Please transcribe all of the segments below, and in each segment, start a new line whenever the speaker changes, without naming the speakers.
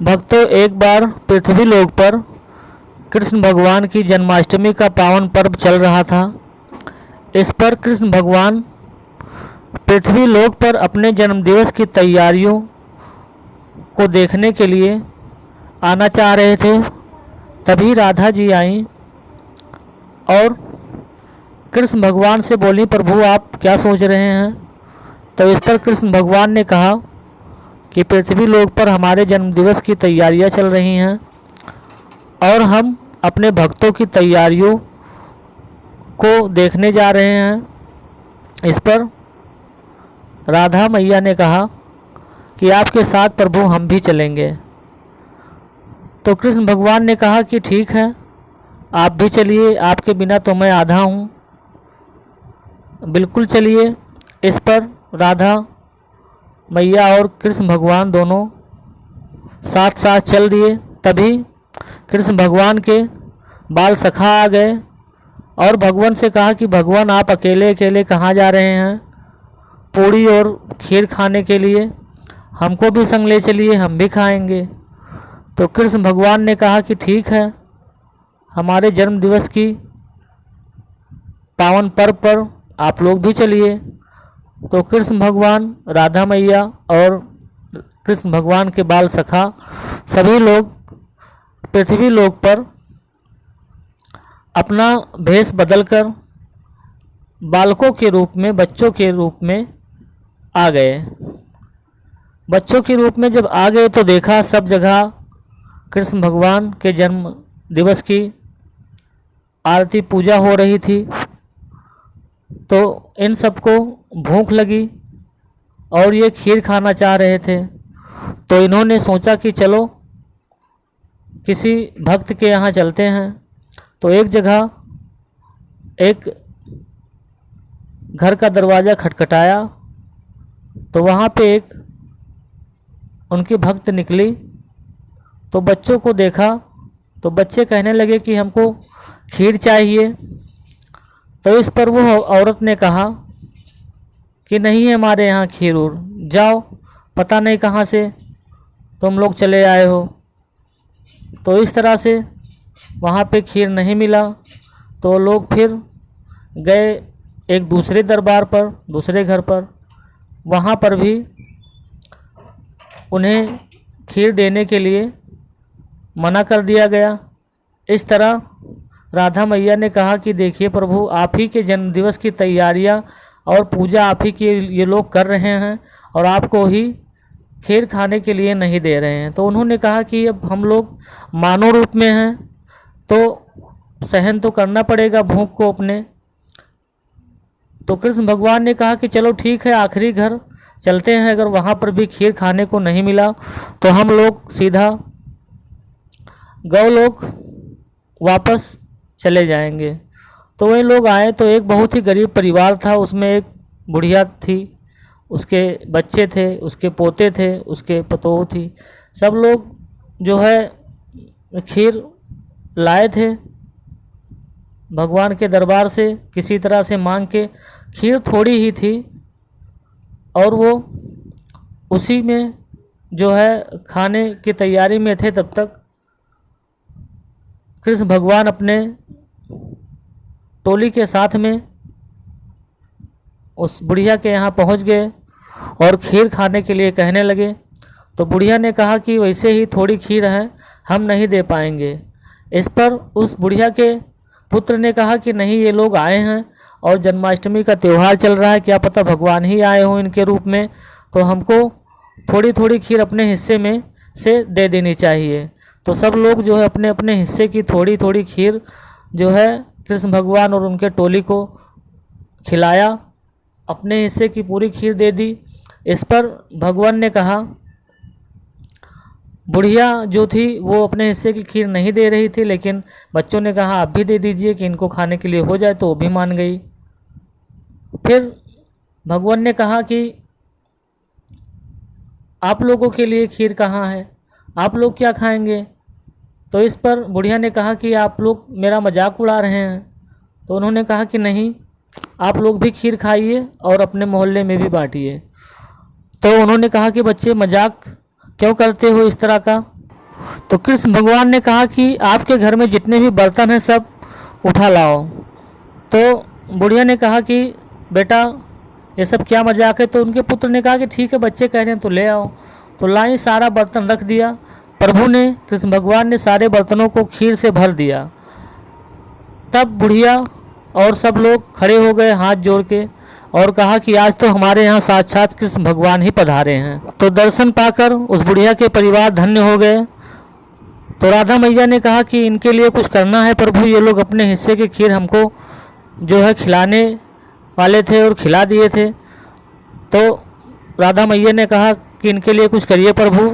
भक्तों, एक बार पृथ्वी लोक पर कृष्ण भगवान की जन्माष्टमी का पावन पर्व चल रहा था। इस पर कृष्ण भगवान पृथ्वी लोक पर अपने जन्मदिवस की तैयारियों को देखने के लिए आना चाह रहे थे। तभी राधा जी आईं और कृष्ण भगवान से बोली, प्रभु आप क्या सोच रहे हैं? तो इस पर कृष्ण भगवान ने कहा कि पृथ्वी लोक पर हमारे जन्मदिवस की तैयारियां चल रही हैं और हम अपने भक्तों की तैयारियों को देखने जा रहे हैं। इस पर राधा मैया ने कहा कि आपके साथ प्रभु हम भी चलेंगे। तो कृष्ण भगवान ने कहा कि ठीक है, आप भी चलिए, आपके बिना तो मैं आधा हूँ, बिल्कुल चलिए। इस पर राधा मैया और कृष्ण भगवान दोनों साथ साथ चल दिए। तभी कृष्ण भगवान के बाल सखा आ गए और भगवान से कहा कि भगवान आप अकेले अकेले कहाँ जा रहे हैं? पूड़ी और खीर खाने के लिए हमको भी संग ले चलिए, हम भी खाएंगे। तो कृष्ण भगवान ने कहा कि ठीक है, हमारे जन्म दिवस की पावन पर्व पर आप लोग भी चलिए। तो कृष्ण भगवान, राधा मैया और कृष्ण भगवान के बाल सखा सभी लोग पृथ्वी लोक पर अपना भेष बदलकर बालकों के रूप में, बच्चों के रूप में आ गए। बच्चों के रूप में जब आ गए तो देखा सब जगह कृष्ण भगवान के जन्म दिवस की आरती पूजा हो रही थी। तो इन सबको भूख लगी और ये खीर खाना चाह रहे थे। तो इन्होंने सोचा कि चलो किसी भक्त के यहाँ चलते हैं। तो एक जगह एक घर का दरवाज़ा खटखटाया तो वहाँ पे एक उनकी भक्त निकली। तो बच्चों को देखा तो बच्चे कहने लगे कि हमको खीर चाहिए। तो इस पर वो औरत ने कहा कि नहीं है हमारे यहाँ खीर, और जाओ, पता नहीं कहाँ से तुम लोग चले आए हो। तो इस तरह से वहाँ पे खीर नहीं मिला। तो लोग फिर गए एक दूसरे दरबार पर, दूसरे घर पर। वहाँ पर भी उन्हें खीर देने के लिए मना कर दिया गया। इस तरह राधा मैया ने कहा कि देखिए प्रभु, आप ही के जन्मदिवस की तैयारियां और पूजा आप ही के ये लोग कर रहे हैं और आपको ही खीर खाने के लिए नहीं दे रहे हैं। तो उन्होंने कहा कि अब हम लोग मानव रूप में हैं तो सहन तो करना पड़ेगा भूख को अपने। तो कृष्ण भगवान ने कहा कि चलो ठीक है, आखिरी घर चलते हैं। अगर वहाँ पर भी खीर खाने को नहीं मिला तो हम लोग सीधा गौ लोग वापस चले जाएंगे। तो वे लोग आए तो एक बहुत ही गरीब परिवार था। उसमें एक बुढ़िया थी, उसके बच्चे थे, उसके पोते थे, उसके पतोह थी। सब लोग जो है खीर लाए थे भगवान के दरबार से, किसी तरह से मांग के। खीर थोड़ी ही थी और वो उसी में जो है खाने की तैयारी में थे। तब तक कृष्ण भगवान अपने टोली के साथ में उस बुढ़िया के यहाँ पहुँच गए और खीर खाने के लिए कहने लगे। तो बुढ़िया ने कहा कि वैसे ही थोड़ी खीर है, हम नहीं दे पाएंगे। इस पर उस बुढ़िया के पुत्र ने कहा कि नहीं, ये लोग आए हैं और जन्माष्टमी का त्यौहार चल रहा है, क्या पता भगवान ही आए हों इनके रूप में, तो हमको थोड़ी थोड़ी खीर अपने हिस्से में से दे देनी चाहिए। तो सब लोग जो है अपने अपने हिस्से की थोड़ी थोड़ी खीर जो है कृष्ण भगवान और उनके टोली को खिलाया, अपने हिस्से की पूरी खीर दे दी। इस पर भगवान ने कहा, बुढ़िया जो थी वो अपने हिस्से की खीर नहीं दे रही थी, लेकिन बच्चों ने कहा आप भी दे दीजिए कि इनको खाने के लिए हो जाए, तो वो भी मान गई। फिर भगवान ने कहा कि आप लोगों के लिए खीर कहाँ है, आप लोग क्या खाएंगे? तो इस पर बुढ़िया ने कहा कि आप लोग मेरा मजाक उड़ा रहे हैं। तो उन्होंने कहा कि नहीं, आप लोग भी खीर खाइए और अपने मोहल्ले में भी बांटिए। तो उन्होंने कहा कि बच्चे मजाक क्यों करते हो इस तरह का? तो कृष्ण भगवान ने कहा कि आपके घर में जितने भी बर्तन हैं सब उठा लाओ। तो बुढ़िया ने कहा कि बेटा ये सब क्या मजाक है। तो उनके पुत्र ने कहा कि ठीक है बच्चे कह रहे हैं तो ले आओ। तो लाई सारा बर्तन रख दिया। प्रभु ने, कृष्ण भगवान ने सारे बर्तनों को खीर से भर दिया। तब बुढ़िया और सब लोग खड़े हो गए हाथ जोड़ के और कहा कि आज तो हमारे यहाँ साक्षात कृष्ण भगवान ही पधारे हैं। तो दर्शन पाकर उस बुढ़िया के परिवार धन्य हो गए। तो राधा मैया ने कहा कि इनके लिए कुछ करना है प्रभु, ये लोग अपने हिस्से की खीर हमको जो है खिलाने वाले थे और खिला दिए थे। तो राधा मैया ने कहा कि इनके लिए कुछ करिए प्रभु।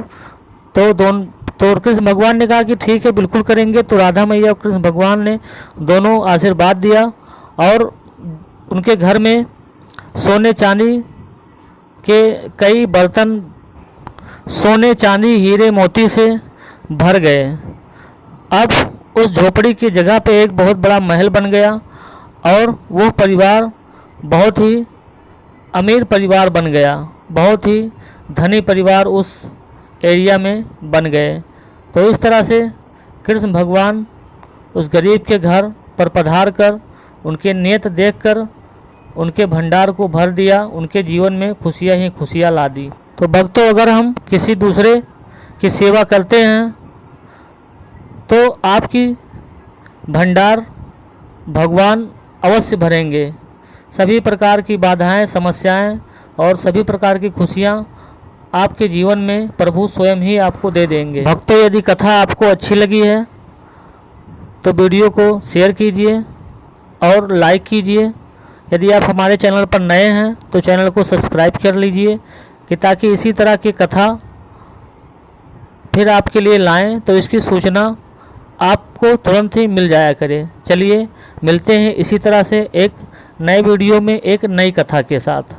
तो कृष्ण भगवान ने कहा कि ठीक है बिल्कुल करेंगे। तो राधा मैया और कृष्ण भगवान ने दोनों आशीर्वाद दिया और उनके घर में सोने चांदी के कई बर्तन सोने चांदी हीरे मोती से भर गए। अब उस झोपड़ी की जगह पे एक बहुत बड़ा महल बन गया और वो परिवार बहुत ही अमीर परिवार बन गया, बहुत ही धनी परिवार उस एरिया में बन गए। तो इस तरह से कृष्ण भगवान उस गरीब के घर पर पधार कर उनके नियत देखकर उनके भंडार को भर दिया, उनके जीवन में खुशियाँ ही खुशियाँ ला दी। तो भक्तों, अगर हम किसी दूसरे की सेवा करते हैं तो आपकी भंडार भगवान अवश्य भरेंगे। सभी प्रकार की बाधाएं, समस्याएं और सभी प्रकार की खुशियां आपके जीवन में प्रभु स्वयं ही आपको दे देंगे। भक्तों, यदि कथा आपको अच्छी लगी है तो वीडियो को शेयर कीजिए और लाइक कीजिए। यदि आप हमारे चैनल पर नए हैं तो चैनल को सब्सक्राइब कर लीजिए कि ताकि इसी तरह की कथा फिर आपके लिए लाएं तो इसकी सूचना आपको तुरंत ही मिल जाया करे। चलिए मिलते हैं इसी तरह से एक नए वीडियो में एक नई कथा के साथ।